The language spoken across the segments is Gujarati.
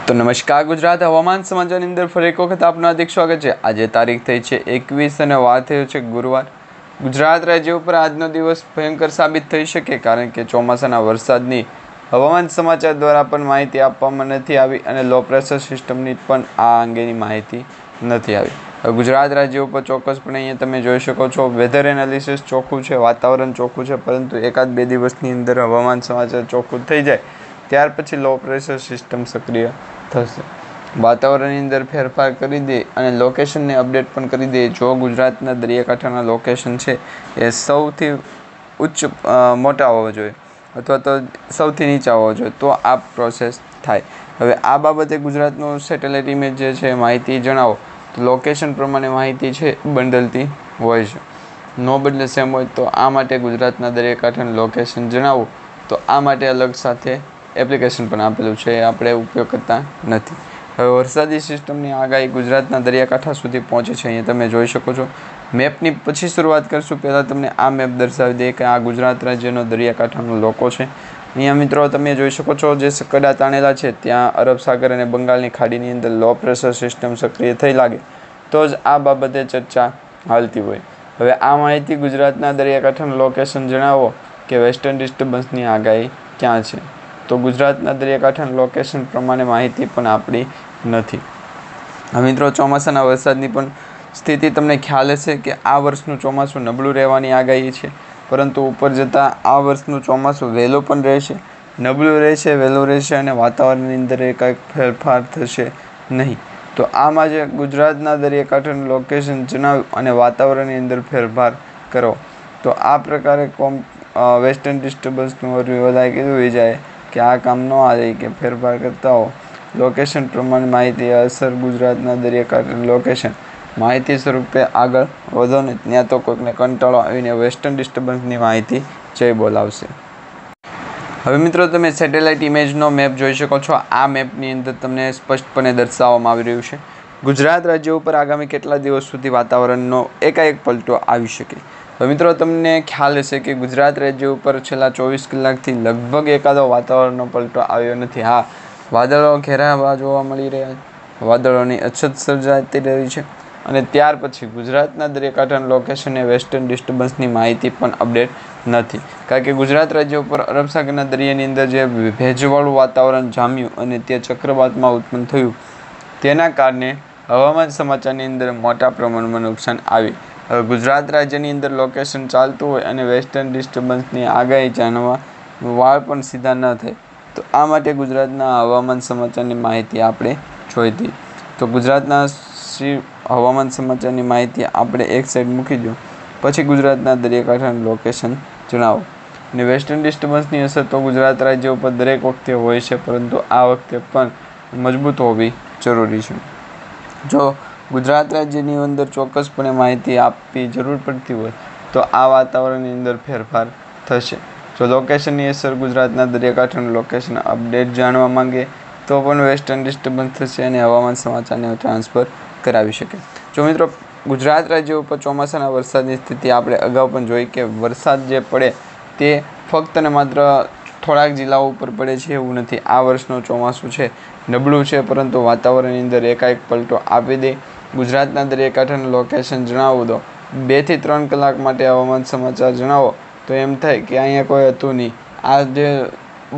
તો નમસ્કાર, ગુજરાત હવામાન સમાચારની અંદર ફરી એક વખત આપનું હાર્દિક સ્વાગત છે। આજે તારીખ થઈ છે 21 અને વાર થયો છે ગુરુવાર। ગુજરાત રાજ્ય ઉપર આજનો દિવસ ભયંકર સાબિત થઈ શકે, કારણ કે ચોમાસાના વરસાદની હવામાન સમાચાર દ્વારા પણ માહિતી આપવામાં નથી આવી અને લો પ્રેશર સિસ્ટમની પણ આ અંગેની માહિતી નથી આવી। ગુજરાત રાજ્ય ઉપર ચોક્કસપણે અહીંયા તમે જોઈ શકો છો વેધર એનાલિસિસ ચોખ્ખું છે, વાતાવરણ ચોખ્ખું છે, પરંતુ એકાદ બે દિવસની અંદર હવામાન સમાચાર ચોખ્ખું થઈ જાય ત્યાર પછી લો પ્રેશર સિસ્ટમ સક્રિય થશે। વાતાવરણની અંદર ફેરફાર કરી દે અને લોકેશનને અપડેટ પણ કરી દે। જો ગુજરાતના દરિયાકાંઠાના લોકેશન છે એ સૌથી ઉચ્ચ મોટા હોવા જોઈએ અથવા તો સૌથી નીચા હોવા જોઈએ તો આ પ્રોસેસ થાય। હવે આ બાબતે ગુજરાતનું સેટેલાઇટ ઇમેજ જે છે માહિતી જણાવો તો લોકેશન પ્રમાણે માહિતી છે બદલતી હોય છે, નો બદલે સેમ હોય તો આ માટે ગુજરાતના દરિયાકાંઠાનું લોકેશન જણાવો તો આ માટે અલગ સાથે એપ્લિકેશન પણ આપેલું છે, એ આપણે ઉપયોગ કરતા નથી। હવે વરસાદી સિસ્ટમની આગાહી ગુજરાતના દરિયાકાંઠા સુધી પહોંચે છે, અહીંયા તમે જોઈ શકો છો। મેપની પછી શરૂઆત કરીશું। પહેલાં તમને આ મેપ દર્શાવી દઈએ કે આ ગુજરાત રાજ્યનો દરિયાકાંઠાનો લોકો છે। અહીંયા મિત્રો તમે જોઈ શકો છો જે સકડા તાણેલા છે ત્યાં અરબ સાગર અને બંગાળની ખાડીની અંદર લો પ્રેશર સિસ્ટમ સક્રિય થઈ લાગે તો જ આ બાબતે ચર્ચા હાલતી હોય। હવે આ માહિતી ગુજરાતના દરિયાકાંઠાનું લોકેશન જણાવો કે વેસ્ટર્ન ડિસ્ટર્બન્સની આગાહી ક્યાં છે, તો ગુજરાતના દરિયાકાંઠાના લોકેશન પ્રમાણે માહિતી પણ આપણી નથી। હવે મિત્રો ચોમાસાના વરસાદની પણ સ્થિતિ તમને ખ્યાલ હશે કે આ વર્ષનું ચોમાસું નબળું રહેવાની આગાહી છે, પરંતુ ઉપર જતાં આ વર્ષનું ચોમાસું વહેલું પણ રહેશે, નબળું રહેશે, વહેલું રહેશે અને વાતાવરણની અંદર કંઈક ફેરફાર થશે નહીં। તો આમાં જે ગુજરાતના દરિયાકાંઠાનું લોકેશન જણાવ્યું અને વાતાવરણની અંદર ફેરફાર કરો તો આ પ્રકારે વેસ્ટર્ન ડિસ્ટર્બન્સનું વધારે કીધું જાય કે આ કામ ન આવે કે ફેરફાર કરતા હો લોકેશન પ્રમાણે માહિતી અસર ગુજરાતના દરિયાકાંઠાનું લોકેશન માહિતી સ્વરૂપે આગળ વધો ને ત્યાં તો કોઈકને કંટાળો આવીને વેસ્ટર્ન ડિસ્ટર્બન્સની માહિતી જય બોલાવશે। હવે મિત્રો તમે સેટેલાઇટ ઇમેજનો મેપ જોઈ શકો છો। આ મેપની અંદર તમને સ્પષ્ટપણે દર્શાવવામાં આવી રહ્યું છે ગુજરાત રાજ્ય ઉપર આગામી કેટલા દિવસ સુધી વાતાવરણનો એકાએક પલટો આવી શકે। હવે મિત્રો તમને ખ્યાલ હશે કે ગુજરાત રાજ્ય ઉપર છેલ્લા 24 કલાકથી લગભગ એકાદો વાતાવરણનો પલટો આવ્યો નથી। હા, વાદળો ઘેરાવા જોવા મળી રહ્યા છે, વાદળોની અછત સર્જાતી રહી છે અને ત્યાર પછી ગુજરાતના દરિયાકાંઠાના લોકેશને વેસ્ટર્ન ડિસ્ટર્બન્સની માહિતી પણ અપડેટ નથી, કારણ કે ગુજરાત રાજ્ય ઉપર અરબ સાગરના દરિયાની અંદર જે ભેજવાળું વાતાવરણ જામ્યું અને તે ચક્રવાતમાં ઉત્પન્ન થયું તેના કારણે હવામાન સમાચારની અંદર મોટા પ્રમાણમાં નુકસાન આવી। હવે ગુજરાત રાજ્યની અંદર લોકેશન ચાલતું હોય અને વેસ્ટર્ન ડિસ્ટર્બન્સની આગાહી જાણવા વાળ પણ સીધા ન થાય તો આ માટે ગુજરાતના હવામાન સમાચારની માહિતી આપણે જોઈ હતી। તો ગુજરાતના હવામાન સમાચારની માહિતી આપણે એક સાઈડ મૂકી દો, પછી ગુજરાતના દરિયાકાંઠાનું લોકેશન જણાવો અને વેસ્ટર્ન ડિસ્ટર્બન્સની અસર તો ગુજરાત રાજ્ય ઉપર દરેક વખતે હોય છે, પરંતુ આ વખતે પણ મજબૂત હોવી જરૂરી છે। જો ગુજરાત રાજ્યની અંદર ચોક્કસપણે માહિતી આપવી જરૂર પડતી હોય તો આ વાતાવરણની અંદર ફેરફાર થશે। જો લોકેશનની અસર ગુજરાતના દરિયાકાંઠાનું લોકેશન અપડેટ જાણવા માંગે તો પણ વેસ્ટર્ન ડિસ્ટર્બન્સ થશે અને હવામાન સમાચારને ટ્રાન્સફર કરાવી શકે। જો મિત્રો ગુજરાત રાજ્ય ઉપર ચોમાસાના વરસાદની સ્થિતિ આપણે અગાઉ પણ જોઈ કે વરસાદ જે પડે તે ફક્ત ને માત્ર થોડાક જિલ્લાઓ ઉપર પડે છે એવું નથી। આ વર્ષનું ચોમાસું છે નબળું છે, પરંતુ વાતાવરણની અંદર એકાએક પલટો આપી દે। ગુજરાતના દરિયાકાંઠાનું લોકેશન જણાવો દો 2 થી 3 કલાક માટે હવામાન સમાચાર જણાવો તો એમ થાય કે અહીંયા કોઈ હતું નહીં, આ જે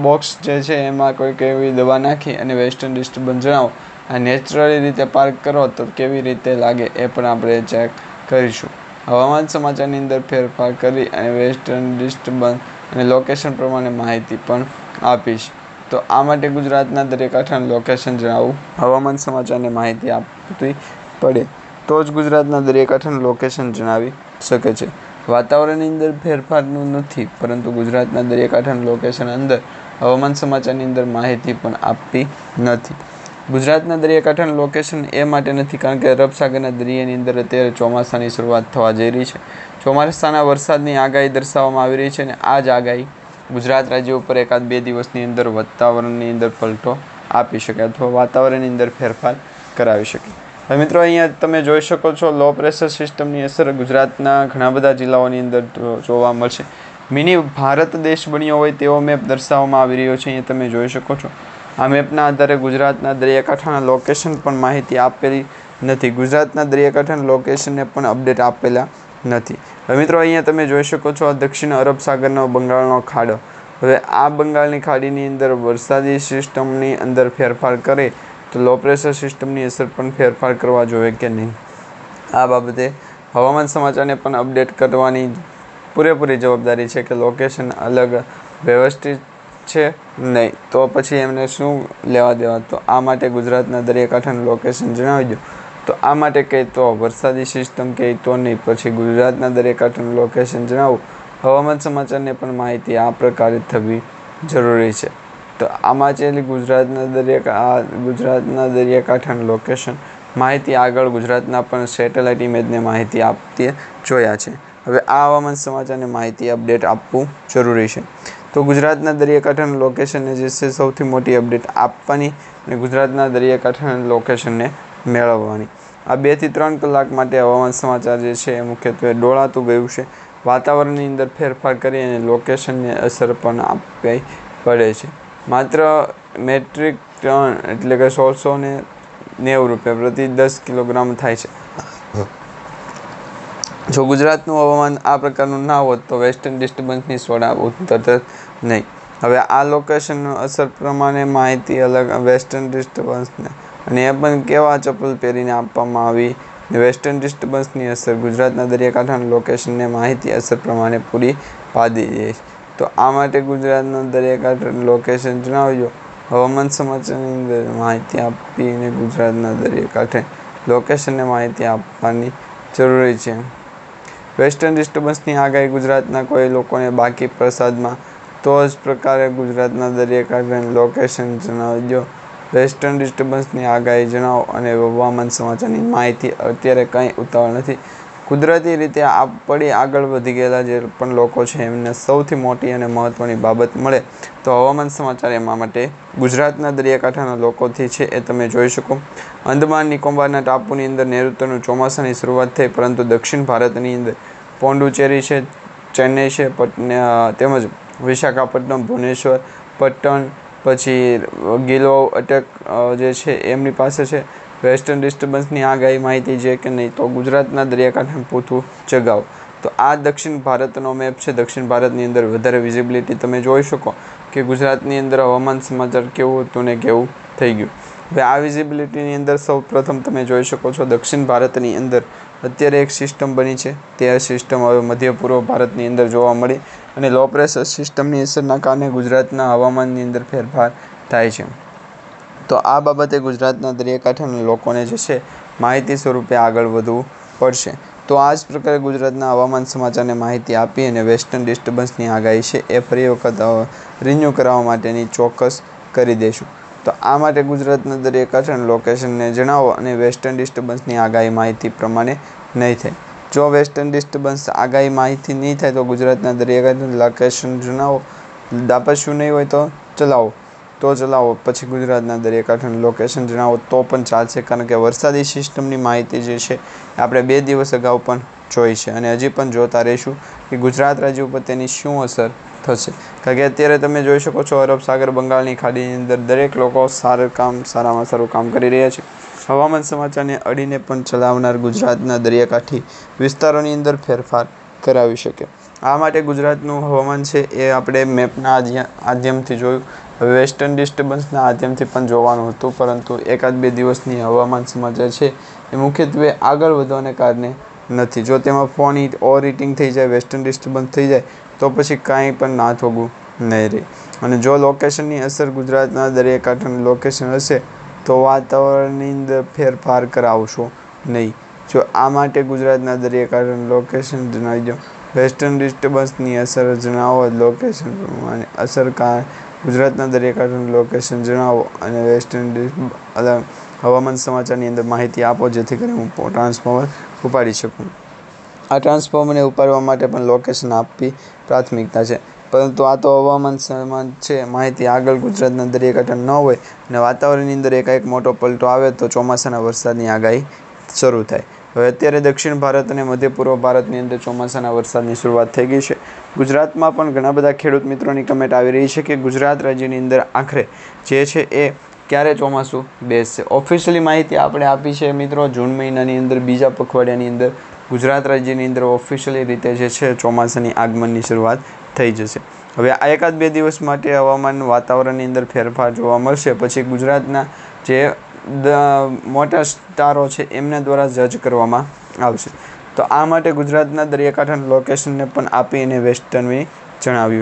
બોક્સ જે છે એમાં કોઈક એવી દવા નાખી અને વેસ્ટર્ન ડિસ્ટર્બન્સ જણાવો, આ નેચરલી રીતે પાર્ક કરો તો કેવી રીતે લાગે એ પણ આપણે ચેક કરીશું। હવામાન સમાચારની અંદર ફેરફાર કરી અને વેસ્ટર્ન ડિસ્ટર્બન્સ અને લોકેશન પ્રમાણે માહિતી પણ આપીશ। તો આ માટે ગુજરાતના દરિયાકાંઠાનું લોકેશન જણાવવું હવામાન સમાચારને માહિતી આપવી પડે તો જ ગુજરાતના દરિયાકાંઠાનું લોકેશન જણાવી શકે છે। વાતાવરણની અંદર ફેરફારનું નથી, પરંતુ ગુજરાતના દરિયાકાંઠાનું લોકેશન અંદર હવામાન સમાચારની અંદર માહિતી પણ આપવી નથી। ગુજરાતના દરિયાકાંઠાનું લોકેશન એ માટે નથી કારણ કે અરબ સાગરના દરિયાની અંદર અત્યારે ચોમાસાની શરૂઆત થવા જઈ રહી છે, ચોમાસાના વરસાદની આગાહી દર્શાવવામાં આવી રહી છે અને આ જ આગાહી ગુજરાત રાજ્ય ઉપર એકાદ બે દિવસની અંદર વાતાવરણની અંદર પલટો આપી શકે અથવા વાતાવરણની અંદર ફેરફાર કરાવી શકે। હવે મિત્રો અહીંયા તમે જોઈ શકો છો લો પ્રેશર સિસ્ટમની અસર ગુજરાતના ઘણા બધા જિલ્લાઓની અંદર જોવા મળશે। મિની ભારત દેશ બન્યો હોય તેવો મેપ દર્શાવવામાં આવી રહ્યો છે, અહીંયા તમે જોઈ શકો છો। આ મેપના આધારે ગુજરાતના દરિયાકાંઠાના લોકેશન પણ માહિતી આપેલી નથી. ગુજરાતના દરિયાકાંઠાના લોકેશનને પણ અપડેટ આપેલા નથી. હવે મિત્રો અહીંયા તમે જોઈ શકો છો આ દક્ષિણ અરબ સાગરનો બંગાળનો ખાડો. હવે આ બંગાળની ખાડીની અંદર વરસાદી સિસ્ટમની અંદર ફેરફાર કરે તો લો પ્રેશર સિસ્ટમની અસર પણ ફેરફાર કરવા જોઈએ કે નહીં. આ બાબતે હવામાન સમાચારને પણ અપડેટ કરવાની પૂરેપૂરી જવાબદારી છે કે લોકેશન અલગ વ્યવસ્થિત છે નહીં તો પછી એમને શું લેવા દેવા. તો આ માટે ગુજરાતના દરિયાકાંઠાનું લોકેશન જણાવી દો. તો આ માટે કહે તો વરસાદી સિસ્ટમ કહે તો નહીં, પછી ગુજરાતના દરિયાકાંઠાનું લોકેશન જણાવો. હવામાન સમાચારને પણ માહિતી આ પ્રકારે થવી જરૂરી છે. તો આમાં છે ગુજરાતના દરિયાકાંઠાનું લોકેશન માહિતી આગળ ગુજરાતના પણ સેટેલાઇટ ઇમેજને માહિતી આપતી જોયા છે. હવે આ હવામાન સમાચારને માહિતી અપડેટ આપવું જરૂરી છે. તો ગુજરાતના દરિયાકાંઠાના લોકેશનને જે છે સૌથી મોટી અપડેટ આપવાની અને ગુજરાતના દરિયાકાંઠાના લોકેશનને મેળવવાની. આ 2 થી 3 કલાક માટે હવામાન સમાચાર જે છે એ મુખ્યત્વે ડોળાતું ગયું છે. વાતાવરણની અંદર ફેરફાર કરી અને લોકેશનને અસર પણ આપવી પડે છે. માત્ર મેટ્રિક ટન એટલે કે 1690 રૂપિયા પ્રતિ 10 કિલોગ્રામ થાય છે. જો ગુજરાતનું હવામાન આ પ્રકારનું ના હોત તો વેસ્ટર્ન ડિસ્ટર્બન્સની સોડા ઉતરત નહીં. હવે આ લોકેશનની અસર પ્રમાણે માહિતી અલગ વેસ્ટર્ન ડિસ્ટર્બન્સને અને એ પણ કેવા ચપ્પલ પહેરીને આપવામાં આવી. વેસ્ટર્ન ડિસ્ટર્બન્સની અસર ગુજરાતના દરિયાકાંઠાના લોકેશનને માહિતી અસર પ્રમાણે પૂરી પાડી દે છે. તો આ માટે ગુજરાતના દરિયાકાંઠાનું લોકેશન જણાવજો. હવામાન સમાચારની અંદર માહિતી આપીને ગુજરાતના દરિયાકાંઠે લોકેશનને માહિતી આપવાની જરૂરી છે. વેસ્ટર્ન ડિસ્ટર્બન્સની આગાહી ગુજરાતના કોઈ લોકોને બાકી પ્રસાદમાં તો જ પ્રકારે ગુજરાતના દરિયાકાંઠાનું લોકેશન જણાવજો. વેસ્ટર્ન ડિસ્ટર્બન્સની આગાહી જણાવો અને હવામાન સમાચારની માહિતી. અત્યારે કંઈ ઉતાવળ નથી. કુદરતી રીતે આગળ વધી ગયેલા જે પણ લોકો છે એમને સૌથી મોટી અને મહત્ત્વની બાબત મળે તો હવામાન સમાચાર એમાં માટે ગુજરાતના દરિયાકાંઠાના લોકોથી છે એ તમે જોઈ શકો. અંદમાન નિકોબારના ટાપુની અંદર નૈઋત્યનું ચોમાસાની શરૂઆત થઈ, પરંતુ દક્ષિણ ભારતની અંદર પોંડુચેરી છે, ચેન્નઈ છે, તેમજ વિશાખાપટ્ટનમ, ભુવનેશ્વર, પટ્ટણ, પછી ગિલો અટક જે છે એમની પાસે છે વેસ્ટર્ન ડિસ્ટર્બન્સની આગાહી માહિતી છે કે નહીં. તો ગુજરાતના દરિયાકાંઠાને પૂછવું જગાવો. તો આ દક્ષિણ ભારતનો મેપ છે. દક્ષિણ ભારતની અંદર વધારે વિઝિબિલિટી તમે જોઈ શકો કે ગુજરાતની અંદર હવામાન સમાચાર કેવું હતું ને કેવું થઈ ગયું. હવે આ વિઝિબિલિટીની અંદર સૌ પ્રથમ તમે જોઈ શકો છો દક્ષિણ ભારતની અંદર અત્યારે એક સિસ્ટમ બની છે. તે સિસ્ટમ હવે મધ્ય પૂર્વ ભારતની અંદર જોવા મળી અને લો પ્રેશર સિસ્ટમની અસરના કારણે ગુજરાતના હવામાનની અંદર ફેરફાર થાય છે. તો આ બાબતે ગુજરાતના દરિયાકાંઠાના લોકોને જે છે માહિતી સ્વરૂપે આગળ વધવું પડશે. તો આ જ પ્રકારે ગુજરાતના હવામાન સમાચારને માહિતી આપી અને વેસ્ટર્ન ડિસ્ટર્બન્સની આગાહી છે એ ફરી વખત રિન્યૂ કરાવવા માટેની ચોક્કસ કરી દઈશું. તો આ માટે ગુજરાતના દરિયાકાંઠાના લોકેશનને જણાવો અને વેસ્ટર્ન ડિસ્ટર્બન્સની આગાહી માહિતી પ્રમાણે નહીં થાય. જો વેસ્ટર્ન ડિસ્ટર્બન્સ આગાહી માહિતી નહીં થાય તો ગુજરાતના દરિયાકાંઠાનું લોકેશન જણાવો. દાપસ્યું નહીં હોય તો ચલાવો. પછી ગુજરાતના દરિયાકાંઠાનું લોકેશન જણાવો તો પણ ચાલશે, કારણ કે વરસાદી સિસ્ટમની માહિતી જે છે આપણે 2 દિવસ અગાઉ પણ જોઈ છે અને હજી પણ જોતા રહીશું કે ગુજરાત રાજ્ય ઉપર તેની શું અસર થશે. કારણ કે અત્યારે તમે જોઈ શકો છો અરબ સાગર બંગાળની ખાડીની અંદર દરેક લોકો સારામાં સારું કામ કરી રહ્યા છે. હવામાન સમાચારને અડીને પણ ચલાવનાર ગુજરાતના દરિયાકાંઠી વિસ્તારોની અંદર ફેરફાર કરાવી શકે. આ માટે ગુજરાતનું હવામાન છે એ આપણે મેપના માધ્યમથી જોયું. હવે વેસ્ટર્ન ડિસ્ટર્બન્સના માધ્યમથી પણ જોવાનું હતું, પરંતુ 1-2 દિવસની હવામાન સમાચાર છે એ મુખ્યત્વે આગળ વધવાને કારણે નથી. જો તેમાં ફોન ઓવર હીટિંગ થઈ જાય, વેસ્ટર્ન ડિસ્ટર્બન્સ થઈ જાય તો પછી કાંઈ પણ ના થોગું નહીં રહે. અને જો લોકેશનની અસર ગુજરાતના દરિયાકાંઠાનું લોકેશન હશે તો વાતાવરણની અંદર ફેરફાર કરાવશો નહીં. જો આ માટે ગુજરાતના દરિયાકાંઠાનું લોકેશન જણાવી દો. વેસ્ટર્ન ડિસ્ટર્બન્સની અસર જણાવો. લોકેશન પ્રમાણે અસરકાર ગુજરાતના દરિયાકાંઠાનું લોકેશન જણાવો અને વેસ્ટર્ન હવામાન સમાચારની અંદર માહિતી આપો, જેથી કરીને હું ટ્રાન્સફોર્મર ઉપાડી શકું. આ ટ્રાન્સફોર્મરને ઉપાડવા માટે પણ લોકેશન આપવી પ્રાથમિકતા છે, પરંતુ આ તો હવામાન સમાચાર છે. માહિતી આગળ ગુજરાતના દરિયાકાંઠા ન હોય અને વાતાવરણની અંદર એકાએક મોટો પલટો આવે તો ચોમાસાના વરસાદની આગાહી શરૂ થાય. હવે અત્યારે દક્ષિણ ભારત અને મધ્ય પૂર્વ ભારતની અંદર ચોમાસાના વરસાદની શરૂઆત થઈ ગઈ છે. ગુજરાતમાં પણ ઘણા બધા ખેડૂત મિત્રોની કમેન્ટ આવી રહી છે કે ગુજરાત રાજ્યની અંદર આખરે જે છે એ ક્યારે ચોમાસું બેસશે. ઓફિશિયલી માહિતી આપણે આપી છે મિત્રો, જૂન મહિનાની અંદર બીજા પખવાડિયાની અંદર ગુજરાત રાજ્યની અંદર ઓફિશિયલી રીતે જે છે ચોમાસાની આગમનની શરૂઆત થઈ જશે. હવે આ એકાદ બે દિવસ માટે હવામાન વાતાવરણની અંદર ફેરફાર જોવા મળશે, પછી ગુજરાતના જે મોટા સ્ટારો છે એમના દ્વારા જજ કરવામાં આવશે. તો આ માટે ગુજરાતના દરિયાકાંઠાના લોકેશનને પણ આપીને વેસ્ટર્નવી જણાવ્યું છે.